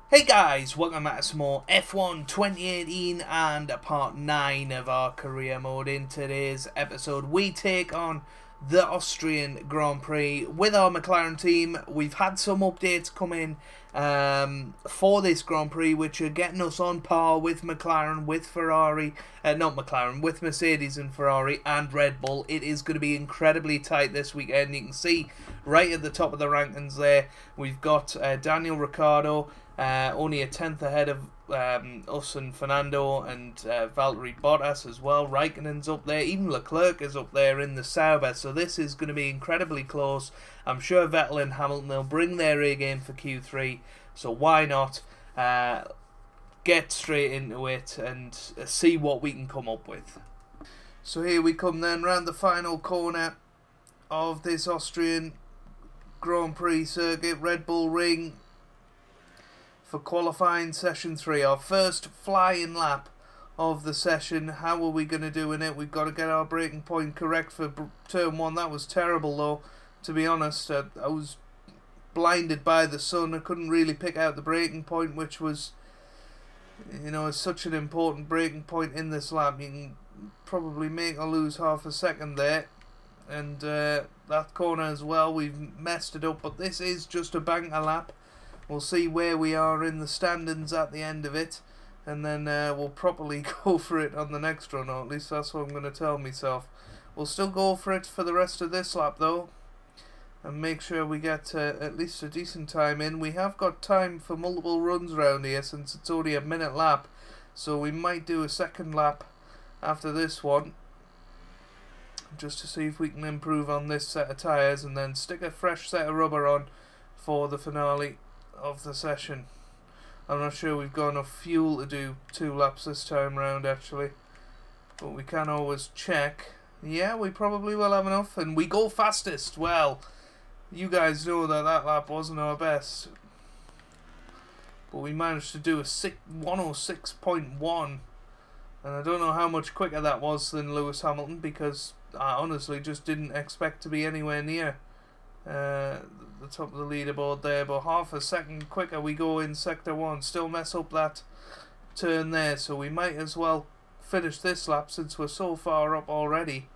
Hey guys, welcome back to some more F1 2018 and part 9 of our career mode. In today's episode we take on the Austrian Grand Prix with our McLaren team. We've had some updates come in for this Grand Prix which are getting us on par with McLaren, with Ferrari, with Mercedes and Ferrari and Red Bull. It is going to be incredibly tight this weekend. You can see right at the top of the rankings there we've got Daniel Ricciardo only a tenth ahead of us and Fernando and Valtteri Bottas as well. Raikkonen's up there, even Leclerc is up there in the Sauber, so this is going to be incredibly close. I'm sure Vettel and Hamilton will bring their A game for Q3, so why not get straight into it and see what we can come up with. So here we come then, round the final corner of this Austrian Grand Prix circuit, Red Bull Ring, for qualifying session 3, our first flying lap of the session. How are we going to do in it? We've got to get our braking point correct for turn 1. That was terrible though, to be honest. I was blinded by the sun. I couldn't really pick out the braking point, which was, is such an important braking point in this lap. You can probably make or lose half a second there. And that corner as well, we've messed it up, but this is just a banker lap. We'll see where we are in the standings at the end of it, and then we'll properly go for it on the next run, or at least that's what I'm going to tell myself. We'll still go for it for the rest of this lap though, and make sure we get at least a decent time in. We have got time for multiple runs around here since it's only a minute lap, so we might do a second lap after this one, just to see if we can improve on this set of tyres, and then stick a fresh set of rubber on for the finale of the session. I'm not sure we've got enough fuel to do 2 laps this time round actually, but we can always check. Yeah, we probably will have enough, and we go fastest. Well, you guys know that lap wasn't our best, but we managed to do a 106.1, and I don't know how much quicker that was than Lewis Hamilton, because I honestly just didn't expect to be anywhere near the top of the leaderboard there, but half a second quicker we go in sector 1. Still mess up that turn there, so we might as well finish this lap since we're so far up already.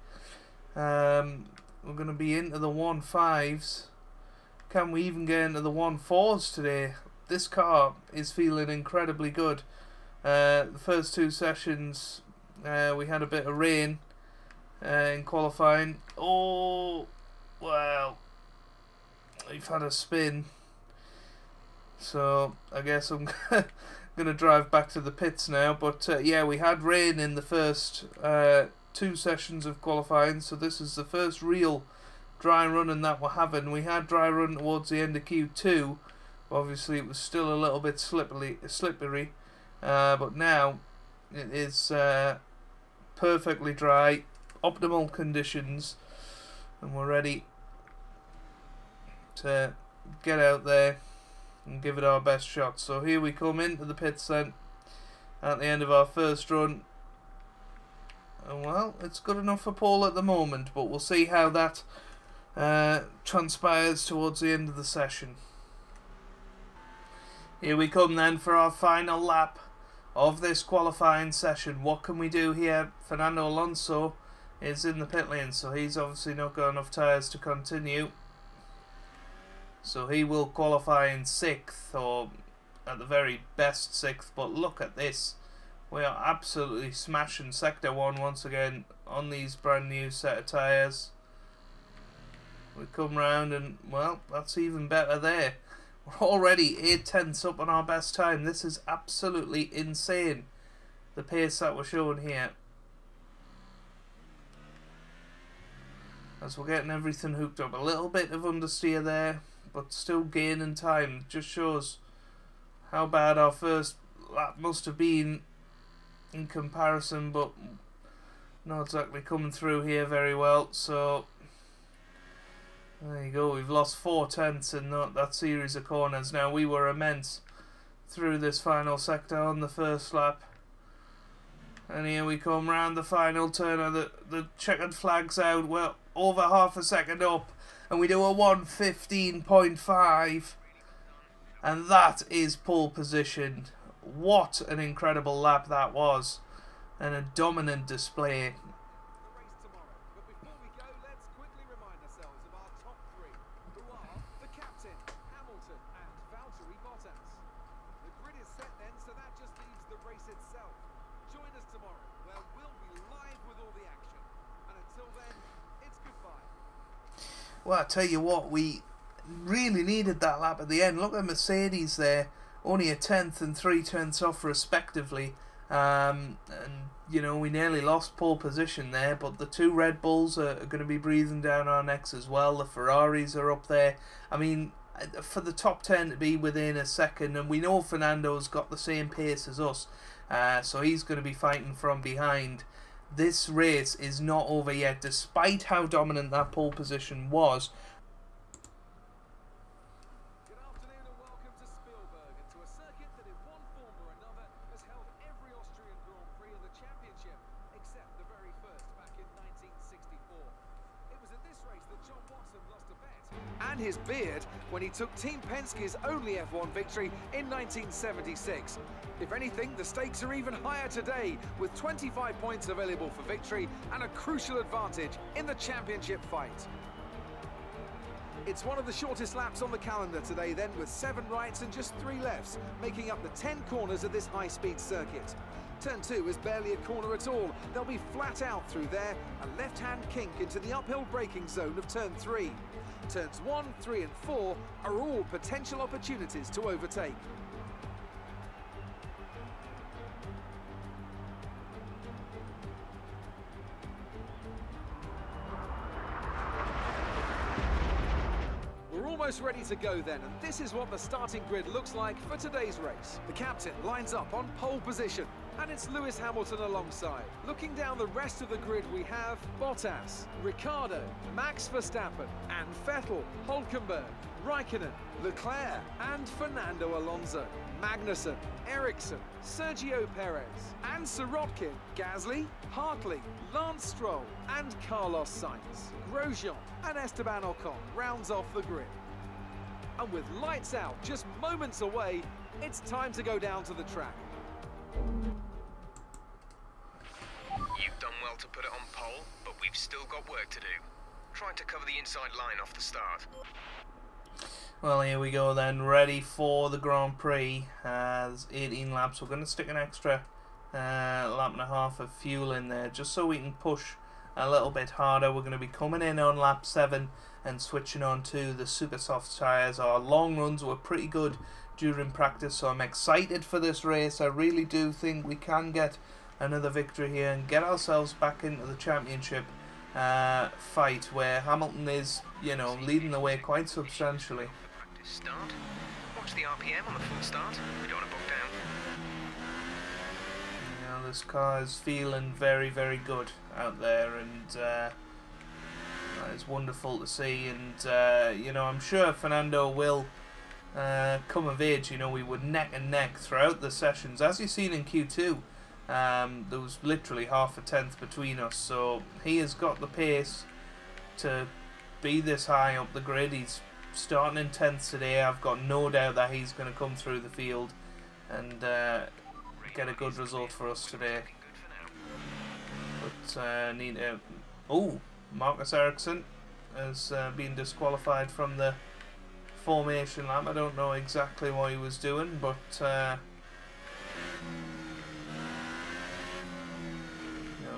We're going to be into the 1.5s. Can we even get into the 1.4s today? This car is feeling incredibly good. The first 2 sessions we had a bit of rain in qualifying. Oh, well, we've had a spin, so I guess I'm going to drive back to the pits now. But yeah, we had rain in the first 2 sessions of qualifying, so this is the first real dry running that we're having. We had dry run towards the end of Q2, obviously it was still a little bit slippery, but now it is perfectly dry, optimal conditions, and we're ready to get out there and give it our best shot. So here we come into the pits then at the end of our first run, and well, it's good enough for pole at the moment, but we'll see how that transpires towards the end of the session. Here we come then for our final lap of this qualifying session. What can we do here? Fernando Alonso is in the pit lane, so he's obviously not got enough tyres to continue. So he will qualify in 6th, or at the very best 6th, but look at this. We are absolutely smashing Sector 1 once again on these brand new set of tyres. We come round and, well, that's even better there. We're already 8 tenths up on our best time. This is absolutely insane, the pace that we're showing here. As we're getting everything hooked up. A little bit of understeer there, but still gaining time. Just shows how bad our first lap must have been in comparison, but not exactly coming through here very well. So there you go, we've lost 4 tenths in that series of corners. Now, we were immense through this final sector on the first lap, and here we come round the final turn, and the checkered flag's out. Well, over half a second up, and we do a 1:15.5. And that is pole position. What an incredible lap that was. And a dominant display. But before we go, let's quickly remind ourselves of our top three, who are the captain, Hamilton, and Valtteri Bottas. The grid is set then, so that just leaves the race itself. Join us tomorrow, where we'll be live with all the action. And until then, it's goodbye. Well, I tell you what, we really needed that lap at the end. Look at Mercedes there, only a tenth and 3 tenths off respectively. And you know, we nearly lost pole position there, but the 2 Red Bulls are going to be breathing down our necks as well. The Ferraris are up there. I mean, for the top 10 to be within a second, and we know Fernando's got the same pace as us, so he's going to be fighting from behind. This race is not over yet, despite how dominant that pole position was. Good afternoon and welcome to Spielberg, and to a circuit that in one form or another has held every Austrian Grand Prix in the championship, except the very first back in 1964. It was at this race that John Watson lost a bet and his beard when he took Team Penske's only F1 victory in 1976. If anything, the stakes are even higher today, with 25 points available for victory and a crucial advantage in the championship fight. It's one of the shortest laps on the calendar today then, with 7 rights and just 3 lefts, making up the 10 corners of this high-speed circuit. Turn 2 is barely a corner at all. They'll be flat out through there, a left-hand kink into the uphill braking zone of Turn 3. Turns 1, 3 and 4 are all potential opportunities to overtake. Almost ready to go then, and this is what the starting grid looks like for today's race. The captain lines up on pole position, and it's Lewis Hamilton alongside. Looking down the rest of the grid, we have Bottas, Ricciardo, Max Verstappen, and Vettel, Hülkenberg, Raikkonen, Leclerc, and Fernando Alonso. Magnussen, Ericsson, Sergio Perez, and Sirotkin, Gasly, Hartley, Lance Stroll, and Carlos Sainz. Grosjean and Esteban Ocon rounds off the grid. And with lights out just moments away, it's time to go down to the track. You've done well to put it on pole, but we've still got work to do. Trying to cover the inside line off the start. Well, here we go then, ready for the Grand Prix. There's 18 laps. We're going to stick an extra lap and a half of fuel in there, just so we can push a little bit harder. We're going to be coming in on lap 7 and switching on to the super soft tyres. Our long runs were pretty good during practice, so I'm excited for this race. I really do think we can get another victory here and get ourselves back into the championship fight, where Hamilton is, you know, leading the way quite substantially. Practice start. Watch the RPM on the full start. We don't want to bog down. You know, this car is feeling very, very good out there, and it's wonderful to see. And you know, I'm sure Fernando will come of age. You know, we were neck and neck throughout the sessions, as you've seen in Q2. There was literally half a tenth between us, so he has got the pace to be this high up the grid. He's starting in 10th today. I've got no doubt that he's going to come through the field and get a good result for us today. But need to... Oh, Marcus Ericsson has been disqualified from the formation lap. I don't know exactly what he was doing, but at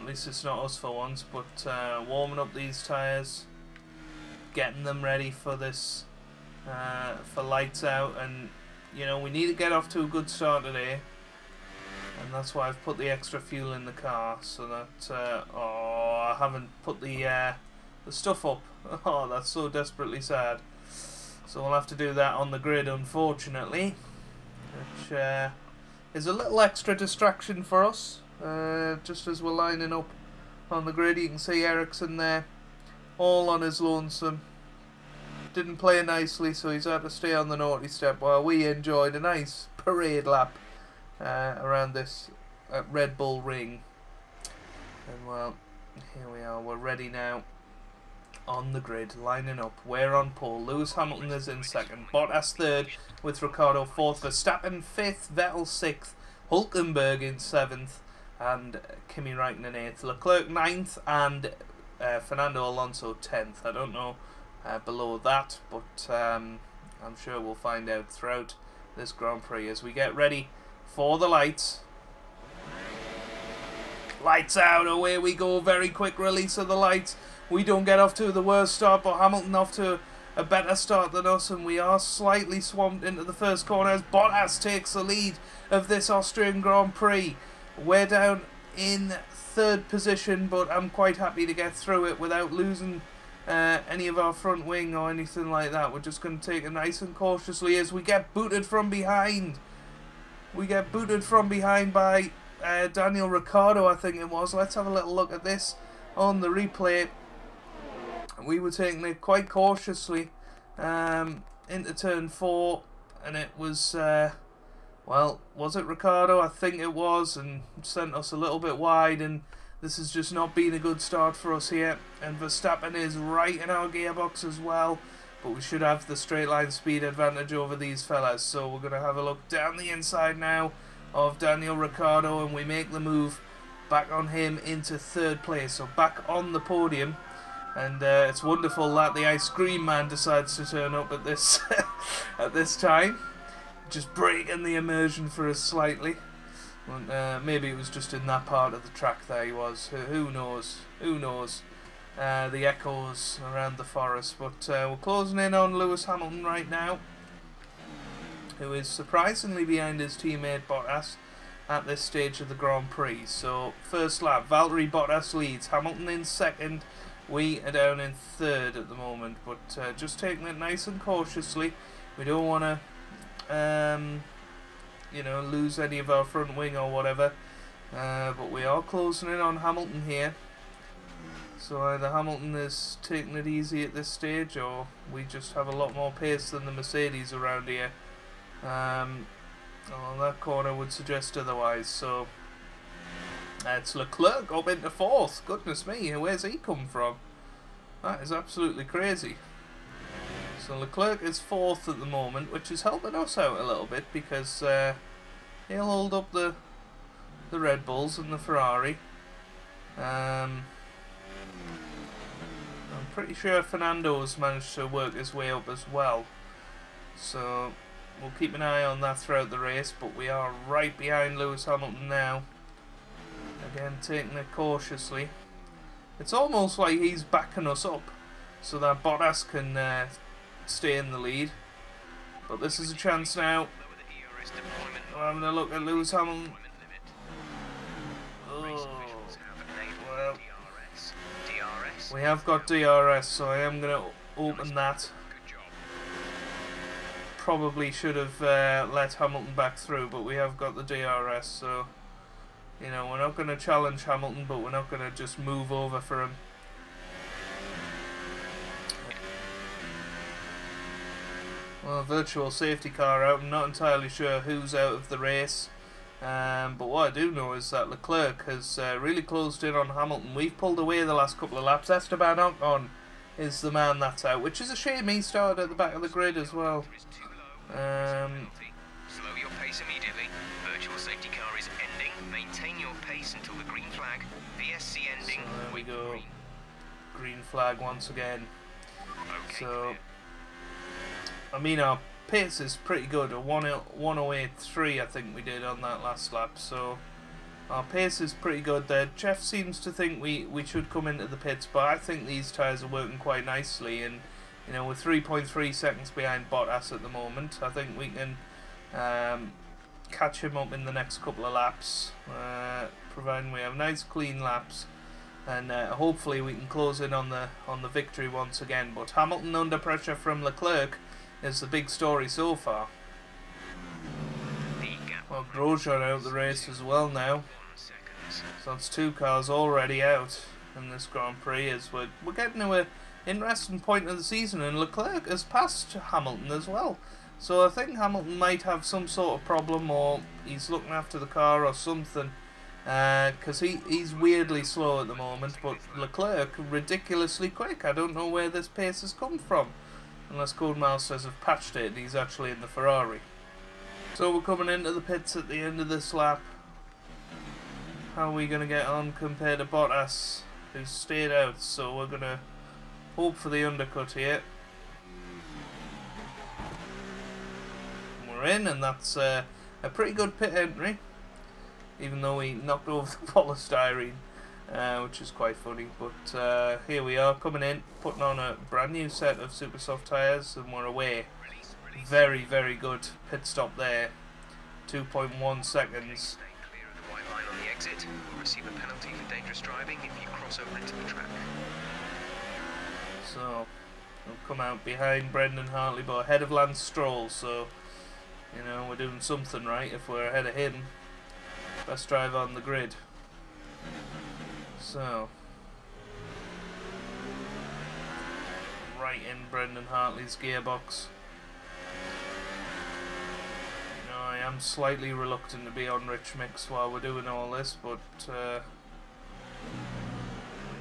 least it's not us for once. But warming up these tyres, getting them ready for this, for lights out, and you know, we need to get off to a good start today, and that's why I've put the extra fuel in the car, so that oh, I haven't put the stuff up. Oh, that's so desperately sad. So we'll have to do that on the grid, unfortunately, which is a little extra distraction for us. Just as we're lining up on the grid, you can see Ericsson there, all on his lonesome. Didn't play nicely, so he's had to stay on the naughty step while we enjoyed a nice parade lap around this Red Bull ring. And well, here we are, we're ready now on the grid, lining up. We're on pole. Lewis Hamilton is in second. Bottas third, with Ricciardo fourth. Verstappen fifth. Vettel sixth. Hulkenberg in seventh, and Kimi Räikkönen eighth. Leclerc ninth, and Fernando Alonso 10th. I don't know below that, but I'm sure we'll find out throughout this Grand Prix as we get ready for the lights. Lights out, away we go. Very quick release of the lights. We don't get off to the worst start, but Hamilton off to a better start than us, and we are slightly swamped into the first corner as Bottas takes the lead of this Austrian Grand Prix. We're down in third position, but I'm quite happy to get through it without losing any of our front wing or anything like that. We're just going to take it nice and cautiously as we get booted from behind. We get booted from behind by Daniel Ricciardo, I think it was. Let's have a little look at this on the replay. We were taking it quite cautiously into turn 4, and it was, well, was it Ricciardo? I think it was, and sent us a little bit wide, and this has just not been a good start for us here. And Verstappen is right in our gearbox as well, but we should have the straight line speed advantage over these fellas. So we're going to have a look down the inside now of Daniel Ricciardo, and we make the move back on him into third place, so back on the podium. And it's wonderful that the ice cream man decides to turn up at this at this time, just breaking the immersion for us slightly. Maybe it was just in that part of the track there he was. Who knows? Who knows? The echoes around the forest. But we're closing in on Lewis Hamilton right now, who is surprisingly behind his teammate Bottas at this stage of the Grand Prix. So first lap, Valtteri Bottas leads. Hamilton in second. We are down in third at the moment, but just taking it nice and cautiously. We don't want to, lose any of our front wing or whatever. But we are closing in on Hamilton here. So either Hamilton is taking it easy at this stage, or we just have a lot more pace than the Mercedes around here. That corner would suggest otherwise. So it's Leclerc up into fourth. Goodness me, where's he come from? That is absolutely crazy. So Leclerc is fourth at the moment, which is helping us out a little bit because he'll hold up the Red Bulls and the Ferrari. I'm pretty sure Fernando's managed to work his way up as well. So we'll keep an eye on that throughout the race, but we are right behind Lewis Hamilton now. Again, taking it cautiously. It's almost like he's backing us up so that Bottas can stay in the lead. But this is a chance now. We're having a look at Lewis Hamilton. Oh, well, we have got DRS, so I am going to open that. Probably should have let Hamilton back through, but we have got the DRS, so you know, we're not going to challenge Hamilton, but we're not going to just move over for him. Well, virtual safety car out. I'm not entirely sure who's out of the race. But what I do know is that Leclerc has really closed in on Hamilton. We've pulled away the last couple of laps. Esteban Ocon is the man that's out, which is a shame. He started at the back of the grid as well. Slow your pace immediately. Virtual safety car is ending. Maintain your pace until the green flag. VSC ending. So there we go. Green flag once again. Okay, So, clear. I mean, our pace is pretty good. A 1:08.3 I think we did on that last lap. So our pace is pretty good there. Jeff seems to think we should come into the pits, but I think these tyres are working quite nicely. And you know, we're 3.3 seconds behind Bottas at the moment. I think we can catch him up in the next couple of laps, providing we have nice clean laps, and hopefully we can close in on the victory once again. But Hamilton under pressure from Leclerc is the big story so far. Well, Grosjean out of the race as well now, so that's 2 cars already out in this Grand Prix. As we're getting to an interesting point of the season, and Leclerc has passed Hamilton as well. So I think Hamilton might have some sort of problem, or he's looking after the car or something. because he's weirdly slow at the moment, but Leclerc ridiculously quick. I don't know where this pace has come from, unless Codemasters have patched it and he's actually in the Ferrari. So we're coming into the pits at the end of this lap. How are we going to get on compared to Bottas, who's stayed out? So we're going to hope for the undercut here. We're in, and that's a pretty good pit entry, even though we knocked over the polystyrene, which is quite funny. But here we are, coming in, putting on a brand new set of super soft tyres, and we're away. Very, very good pit stop there. 2.1 seconds. Clear of the white line on the exit. We'll receive a penalty for dangerous driving if you cross over into the track. So we'll come out behind Brendan Hartley, but ahead of Lance Stroll. So you know, we're doing something right if we're ahead of him. Best driver on the grid. So right in Brendan Hartley's gearbox. I am slightly reluctant to be on Rich Mix while we're doing all this, but we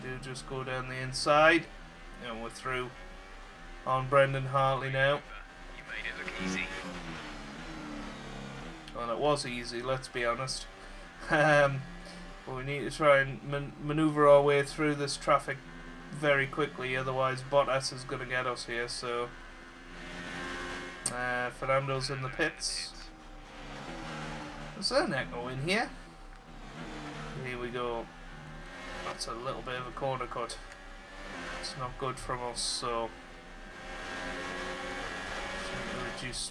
do just go down the inside, and we're through on Brendan Hartley now. You made it look easy. Well, it was easy, let's be honest. But we need to try and manoeuvre our way through this traffic very quickly, otherwise Bottas is going to get us here. So Fernando's in the pits. Is there an echo in here? Here we go. That's a little bit of a corner cut. It's not good from us, so reduce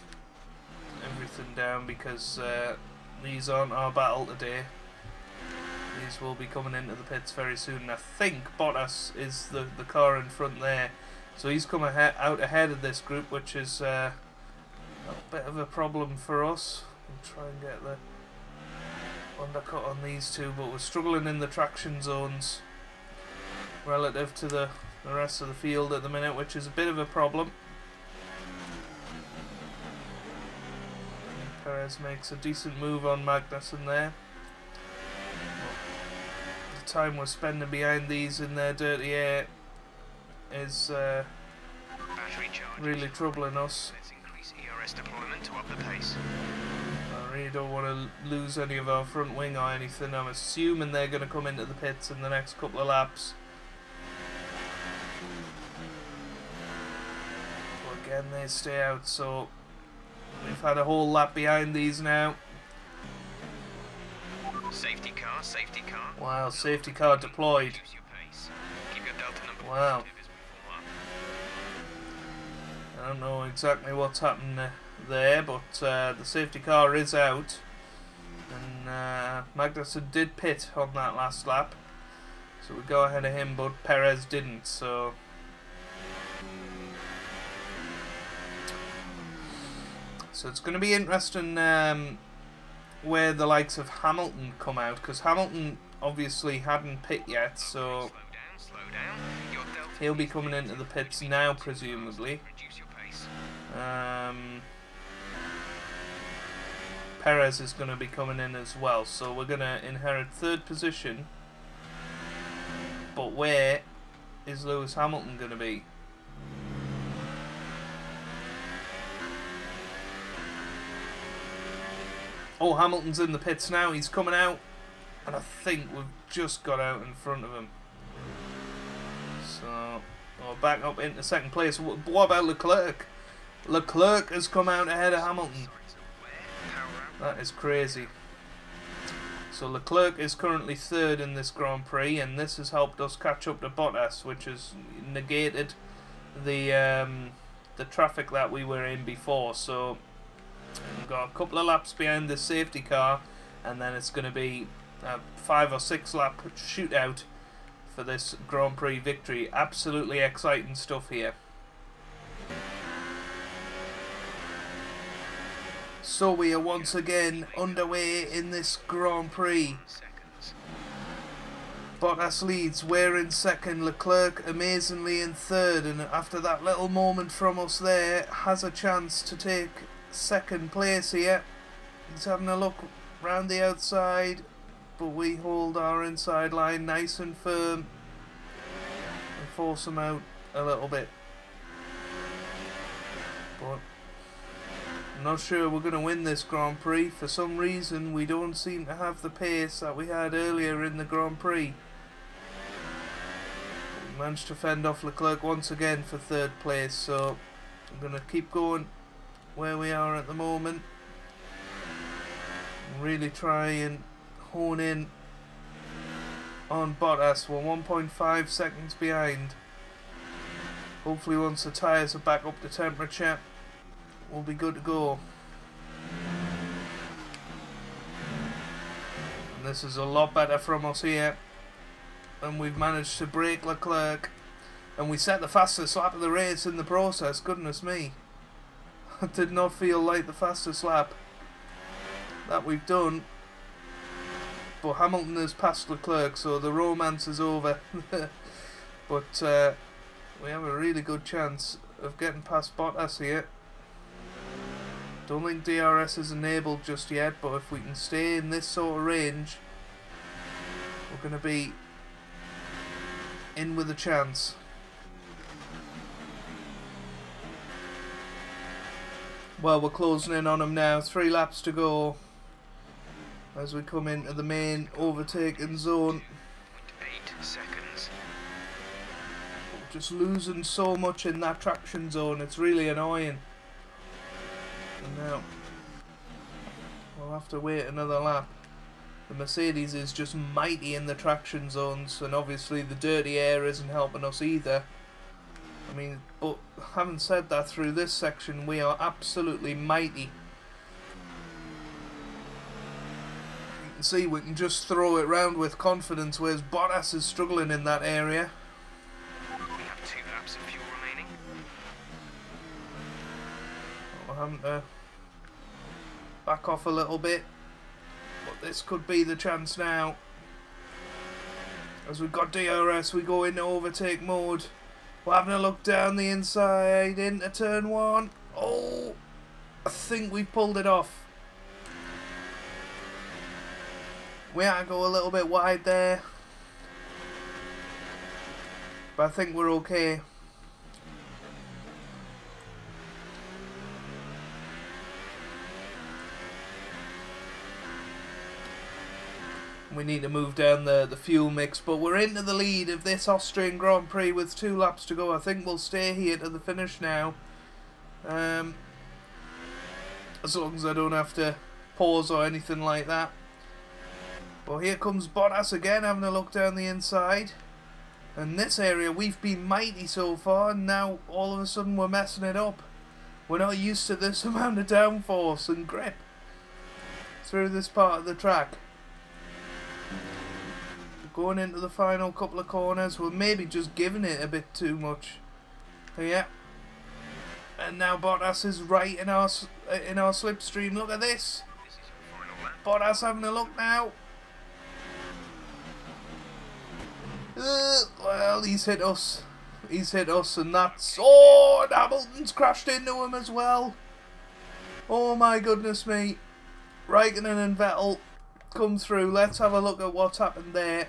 everything down because these aren't our battle today. These will be coming into the pits very soon. I think Bottas is the car in front there, so he's come out ahead of this group, which is a bit of a problem for us. We'll try and get the undercut on these two, but we're struggling in the traction zones relative to the rest of the field at the minute, which is a bit of a problem. Perez makes a decent move on Magnussen there. The time we're spending behind these in their dirty air is really troubling us. Let's increase ERS deployment to up the pace. I really don't want to lose any of our front wing or anything. I'm assuming they're going to come into the pits in the next couple of laps. But again, they stay out, so we've had a whole lap behind these now. Safety car, safety car. Wow, safety car deployed. Reduce your pace. Keep your delta number Wow. positive as we form up. I don't know exactly what's happened there, but the safety car is out, and Magnussen did pit on that last lap, so we go ahead of him, but Perez didn't. So it's going to be interesting where the likes of Hamilton come out, because Hamilton obviously hadn't pit yet, so Slow down. Your delta he'll be coming into the pits now, presumably. reduce your pace. Perez is going to be coming in as well, so we're going to inherit third position. But where is Lewis Hamilton going to be? Oh, Hamilton's in the pits now. He's coming out, and I think we've just got out in front of him. So we're back up into second place. What about Leclerc? Leclerc has come out ahead of Hamilton. That is crazy. So Leclerc is currently third in this Grand Prix, and this has helped us catch up to Bottas, which has negated the traffic that we were in before. So we've got a couple of laps behind the safety car, and then it's going to be a 5 or 6 lap shootout for this Grand Prix victory. Absolutely exciting stuff here. So we are once again underway in this Grand Prix. Seconds. Bottas leads, we're in second, Leclerc amazingly in third, and after that little moment from us there, has a chance to take second place here. He's having a look round the outside. but we hold our inside line nice and firm and force them out a little bit. But I'm not sure we're going to win this Grand Prix. For some reason we don't seem to have the pace that we had earlier in the Grand Prix. We managed to fend off Leclerc once again for 3rd place, so I'm going to keep going where we are at the moment. Really try and hone in on Bottas. We're 1.5 seconds behind. Hopefully once the tyres are back up to temperature, we'll be good to go. And this is a lot better from us here. And we've managed to break Leclerc. And we set the fastest lap of the race in the process. Goodness me. It did not feel like the fastest lap that we've done. But Hamilton has passed Leclerc, so the romance is over. But we have a really good chance of getting past Bottas here. Don't think DRS is enabled just yet, but if we can stay in this sort of range, we're going to be in with a chance. Well, we're closing in on him now. 3 laps to go as we come into the main overtaking zone. 8 seconds. We're just losing so much in that traction zone. It's really annoying. And now we'll have to wait another lap. The Mercedes is just mighty in the traction zones, and obviously the dirty air isn't helping us either. I mean, but having said that, through this section we are absolutely mighty. You can see we can just throw it round with confidence, whereas Bottas is struggling in that area. We have 2 laps of fuel remaining. We're having to back off a little bit, but this could be the chance now. As we've got DRS, we go into overtake mode. We're having a look down the inside into turn 1. Oh, I think we pulled it off. We had to go a little bit wide there, but I think we're okay. We need to move down the fuel mix, but we're into the lead of this Austrian Grand Prix with 2 laps to go. I think we'll stay here to the finish now. As long as I don't have to pause or anything like that. But here comes Bottas again, having a look down the inside. And this area we've been mighty so far, and now all of a sudden we're messing it up. We're not used to this amount of downforce and grip through this part of the track. Going into the final couple of corners, we're maybe just giving it a bit too much. Yeah. And now Bottas is right in our slipstream. Look at this. This is your final lap. Bottas having a look now. Well, he's hit us. He's hit us, and that's... Oh, and Hamilton's crashed into him as well. Oh my goodness me. Raikkonen and Vettel come through. Let's have a look at what's happened there.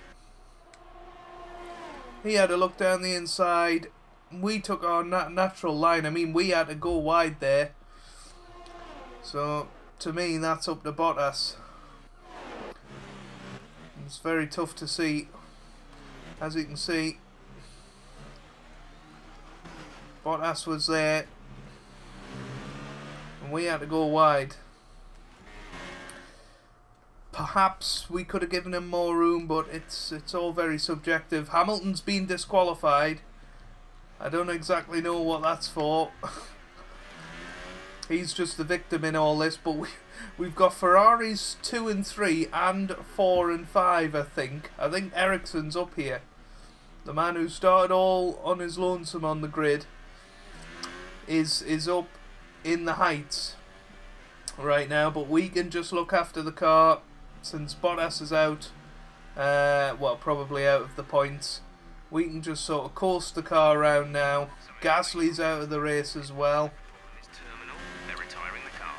He had a look down the inside. We took our natural line. I mean, we had to go wide there. So, to me, that's up to Bottas. It's very tough to see. As you can see, Bottas was there, and we had to go wide. Perhaps we could have given him more room, but it's all very subjective. Hamilton's been disqualified. I don't exactly know what that's for. He's just the victim in all this, but we've got Ferraris 2 and 3 and 4 and 5, I think. I think Ericsson's up here. The man who started all on his lonesome on the grid is up in the heights right now, but we can just look after the car since Bottas is out, well, probably out of the points. We can just sort of coast the car around now. Gasly's out of the race as well. They're retiring the car.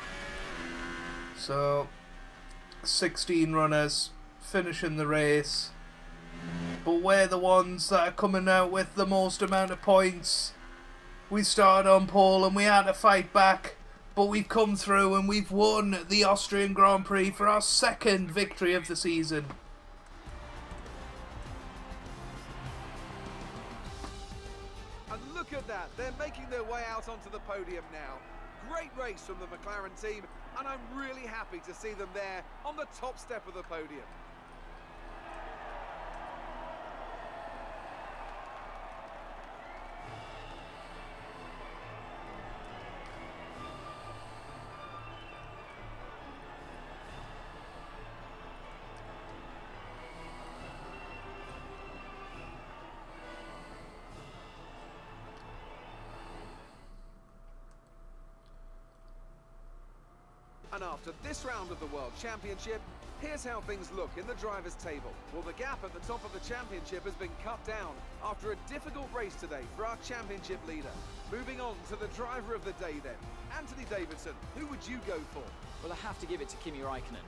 So 16 runners, finishing the race. But we're the ones that are coming out with the most amount of points. We started on pole and we had to fight back. But we've come through and we've won the Austrian Grand Prix for our second victory of the season. And look at that, they're making their way out onto the podium now. Great race from the McLaren team, and I'm really happy to see them there on the top step of the podium. And after this round of the World Championship, here's how things look in the drivers' table. Well, the gap at the top of the championship has been cut down after a difficult race today for our championship leader. Moving on to the driver of the day then. Anthony Davidson, who would you go for? Well, I have to give it to Kimi Räikkönen.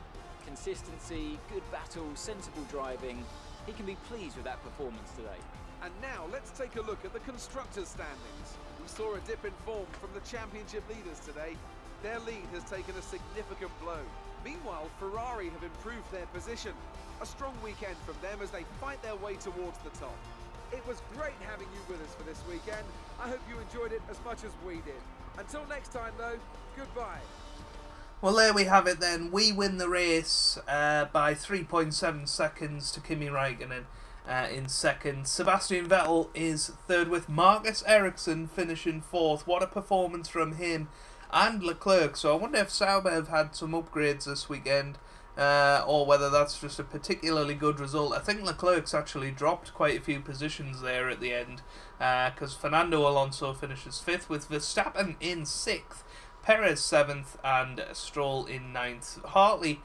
Consistency, good battle, sensible driving. He can be pleased with that performance today. And now let's take a look at the constructors' standings. We saw a dip in form from the championship leaders today. Their lead has taken a significant blow. Meanwhile, Ferrari have improved their position. A strong weekend from them as they fight their way towards the top. It was great having you with us for this weekend. I hope you enjoyed it as much as we did. Until next time though, goodbye. Well, there we have it then. We win the race by 3.7 seconds to Kimi Räikkönen in second. Sebastian Vettel is third with Marcus Ericsson finishing fourth. What a performance from him and Leclerc. So I wonder if Sauber have had some upgrades this weekend, or whether that's just a particularly good result. I think Leclerc's actually dropped quite a few positions there at the end, because Fernando Alonso finishes 5th with Verstappen in 6th, Perez 7th and Stroll in 9th. Hartley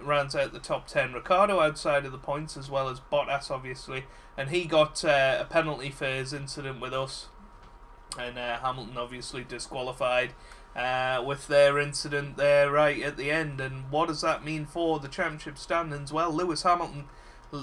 rounds out the top 10. Ricciardo outside of the points, as well as Bottas obviously, and he got a penalty for his incident with us, and Hamilton obviously disqualified with their incident there right at the end. And what does that mean for the championship standings? Well, Lewis Hamilton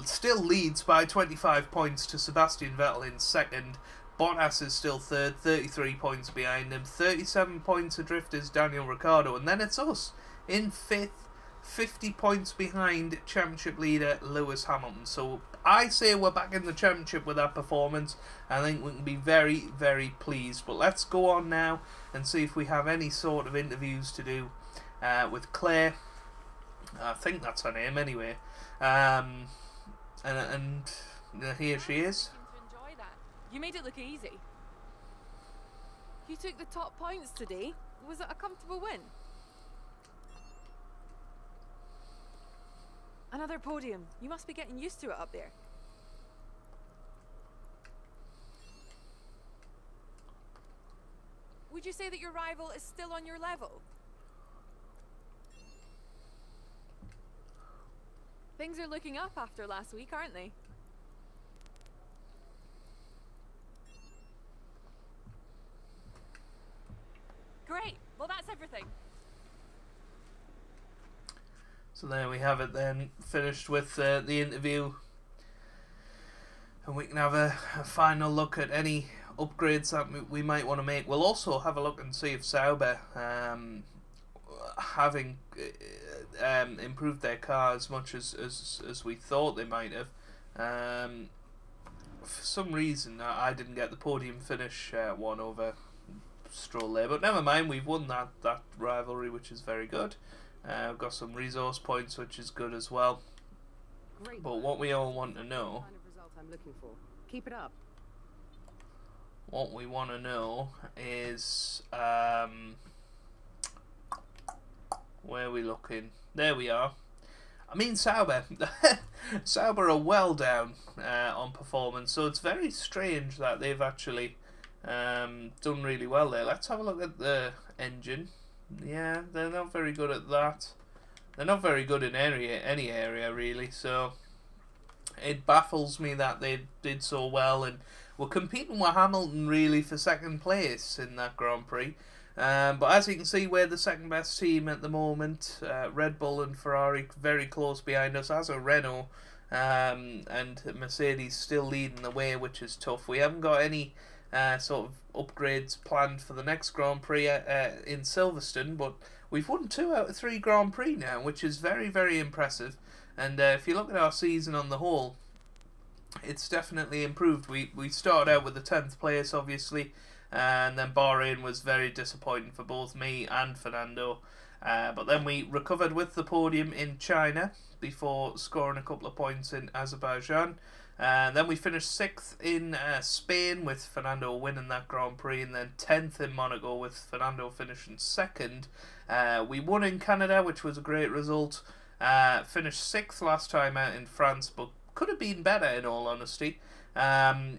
still leads by 25 points to Sebastian Vettel in second. Bottas is still third, 33 points behind him. 37 points adrift is Daniel Ricciardo, and then it's us in fifth, 50 points behind championship leader Lewis Hamilton. So I say we're back in the championship with that performance. I think we can be very, very pleased. But let's go on now and see if we have any sort of interviews to do with Claire. I think that's her name anyway. And here she is. To enjoy that. You made it look easy. You took the top points today. Was it a comfortable win? Another podium. You must be getting used to it up there. Would you say that your rival is still on your level? Things are looking up after last week, aren't they? Great. Well, that's everything. So there we have it then, finished with the interview, and we can have a final look at any upgrades that we might want to make. We'll also have a look and see if Sauber, having improved their car as much as we thought they might have, for some reason I didn't get the podium finish one over Stroll there, but never mind, we've won that rivalry, which is very good. We've got some resource points, which is good as well. Great. But what we all want to know, Kind of result I'm looking for. Keep it up. what we want to know is where are we looking? There we are. I mean, Sauber. Sauber are well down on performance, so it's very strange that they've actually done really well there. Let's have a look at the engine. Yeah, they're not very good at that. They're not very good in any area really, so it baffles me that they did so well and were competing with Hamilton really for second place in that Grand Prix. But as you can see, we're the second best team at the moment. Red Bull and Ferrari very close behind us, as are Renault. And Mercedes still leading the way, which is tough. We haven't got any sort of upgrades planned for the next Grand Prix in Silverstone, but we've won 2 out of 3 Grand Prix now, which is very, very impressive. And if you look at our season on the whole, it's definitely improved. We started out with the 10th place, obviously, and then Bahrain was very disappointing for both me and Fernando. But then we recovered with the podium in China before scoring a couple of points in Azerbaijan. Then we finished 6th in Spain with Fernando winning that Grand Prix, and then 10th in Monaco with Fernando finishing 2nd. We won in Canada, which was a great result. Finished 6th last time out in France, but could have been better in all honesty. And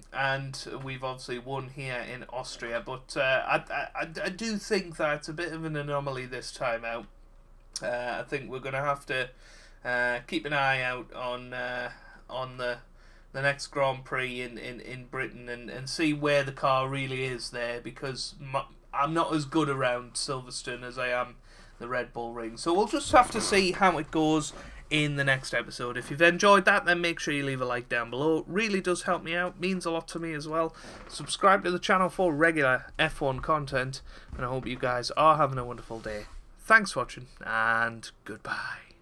we've obviously won here in Austria, but I do think that it's a bit of an anomaly this time out. I think we're going to have to keep an eye out on the next Grand Prix in Britain and see where the car really is there, because I'm not as good around Silverstone as I am the Red Bull Ring. So we'll just have to see how it goes in the next episode. If you've enjoyed that, then make sure you leave a like down below. It really does help me out, means a lot to me as well. Subscribe to the channel for regular F1 content, and I hope you guys are having a wonderful day. Thanks for watching, and goodbye.